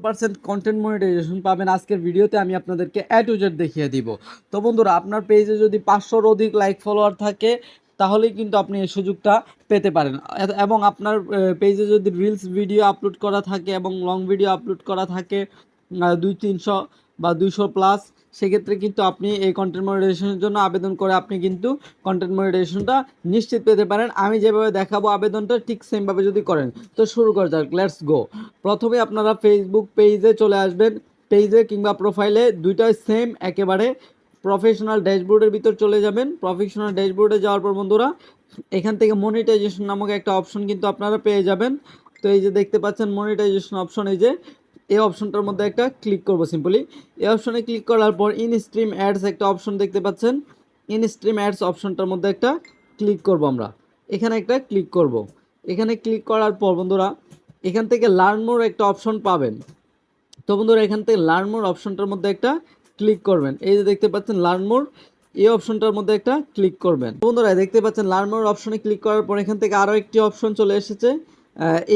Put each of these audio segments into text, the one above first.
Percent content monetization পাবেন আজকের ভিডিওতে আমি আপনাদেরকে এ টু জেড দেখিয়ে দিব। তো বন্ধুরা, আপনার পেজে যদি 500-র অধিক লাইক ফলোয়ার থাকে তাহলেই কিন্তু আপনি এই সুযোগটা পেতে পারেন। এবং আপনার পেজে যদি রিলস ভিডিও আপলোড করা থাকে এবং লং ভিডিও আপলোড করা থাকে 200-300 বা 200 প্লাস, সেক্ষেত্রে কিন্তু আপনি এই কন্টেন্ট মনিটাইজেশনের জন্য আবেদন করে আপনি কিন্তু কন্টেন্ট মনিটাইজেশনটা নিশ্চিত পেতে পারেন। আমি যেভাবে দেখাবো আবেদনটা ঠিক সেমভাবে যদি করেন। তো শুরু করা যাক, লেটস গো। প্রথমে আপনারা ফেসবুক পেজে চলে আসবেন। পেজে কিংবা প্রোফাইলে দুইটাই সেম একেবারে। প্রফেশনাল ড্যাশবোর্ডের ভিতর চলে যাবেন। প্রফেশনাল ড্যাশবোর্ডে যাওয়ার পর বন্ধুরা, এখান থেকে মনিটাইজেশন নামক একটা অপশন কিন্তু আপনারা পেয়ে যাবেন। তো এই যে দেখতে পাচ্ছেন মনিটাইজেশন অপশন, এই অপশনটার মধ্যে একটা ক্লিক করব সিম্পলি। এই অপশনে ক্লিক করার পর ইন স্ট্রিম অ্যাডস একটা অপশন দেখতে পাচ্ছেন। ইন স্ট্রিম অ্যাডস অপশনটার মধ্যে একটা ক্লিক করব আমরা। এখানে একটা ক্লিক করব। এখানে ক্লিক করার পর বন্ধুরা, এখান থেকে লার্ন মোর একটা অপশন পাবেন। তো বন্ধুরা, এখান থেকে লার্ন মোর অপশনটার মধ্যে একটা ক্লিক করবেন। এই যে দেখতে পাচ্ছেন লার্ন মোর, এই অপশনটার মধ্যে একটা ক্লিক করবেন। বন্ধুরা দেখতে পাচ্ছেন লার্ন মোর অপশনে ক্লিক করার পর এখান থেকে আরও একটি অপশন চলে এসেছে।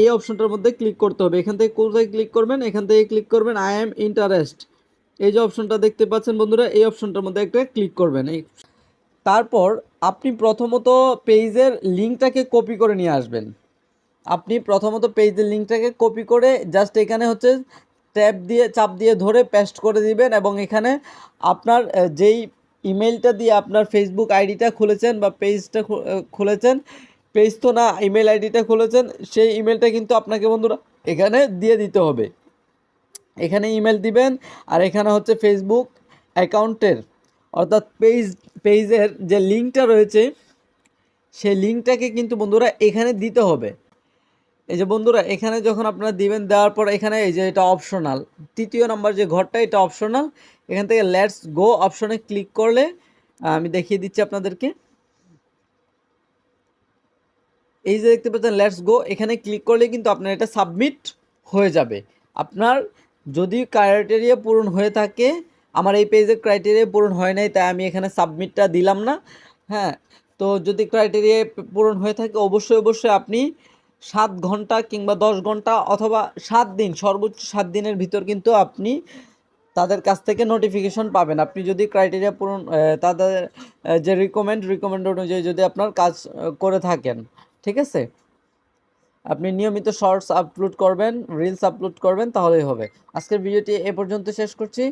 এই অপশনটার মধ্যে ক্লিক করতে হবে। এখান থেকে কোথায় ক্লিক করবেন? এখান থেকে ক্লিক করবেন আই এম ইন্টারেস্ট। এই যে অপশনটা দেখতে পাচ্ছেন বন্ধুরা, এই অপশনটার মধ্যে একটা ক্লিক করবেন। তারপর আপনি প্রথমত পেজের লিঙ্কটাকে কপি করে নিয়ে আসবেন। আপনি প্রথমত পেজের লিঙ্কটাকে কপি করে জাস্ট এখানে হচ্ছে চাপ দিয়ে ধরে পেস্ট করে দিবেন এবং এখানে আপনার যেই ইমেলটা দিয়ে আপনার ফেসবুক আইডিটা খুলেছেন বা পেজটা খুলেছেন, পেজ তো না, ইমেল আইডিটা খুলেছেন, সেই ইমেলটা কিন্তু আপনাকে বন্ধুরা এখানে দিয়ে দিতে হবে। এখানে ইমেল দিবেন আর এখানে হচ্ছে ফেসবুক অ্যাকাউন্টের অর্থাৎ পেজের যে লিঙ্কটা রয়েছে সেই লিঙ্কটাকে কিন্তু বন্ধুরা এখানে দিতে হবে। এই যে বন্ধুরা, এখানে যখন আপনারা দিবেন, দেওয়ার পর এখানে এই যে এটা অপশনাল, তৃতীয় নাম্বার যে ঘরটা এটা অপশনাল। এখান থেকে লেটস গো অপশনে ক্লিক করলে আমি দেখিয়ে দিচ্ছি আপনাদেরকে। এই যে দেখতে পাচ্ছেন লেটস গো, এখানে ক্লিক করলে কিন্তু আপনার এটা সাবমিট হয়ে যাবে। আপনার যদি ক্রাইটেরিয়া পূরণ হয়ে থাকে, আমার এই পেজের ক্রাইটেরিয়া পূরণ হয় নাই তাই আমি এখানে সাবমিটটা দিলাম না। হ্যাঁ, তো যদি ক্রাইটেরিয়া পূরণ হয়ে থাকে অবশ্যই আপনি 7 ঘন্টা কিংবা 10 ঘন্টা অথবা 7 দিন, সর্বোচ্চ 7 দিনের ভিতর কিন্তু আপনি তাদের কাছ থেকে নোটিফিকেশন পাবেন। আপনি যদি ক্রাইটেরিয়া পূরণ তাদের যে রিকমেন্ড অনুযায়ী যদি আপনার কাজ করে থাকেন, ঠিক আছে? আপনি নিয়মিত শর্টস আপলোড করবেন, রিলস আপলোড করবেন, তাহলেই হবে। আজকের ভিডিওটি এ পর্যন্ত শেষ করছি।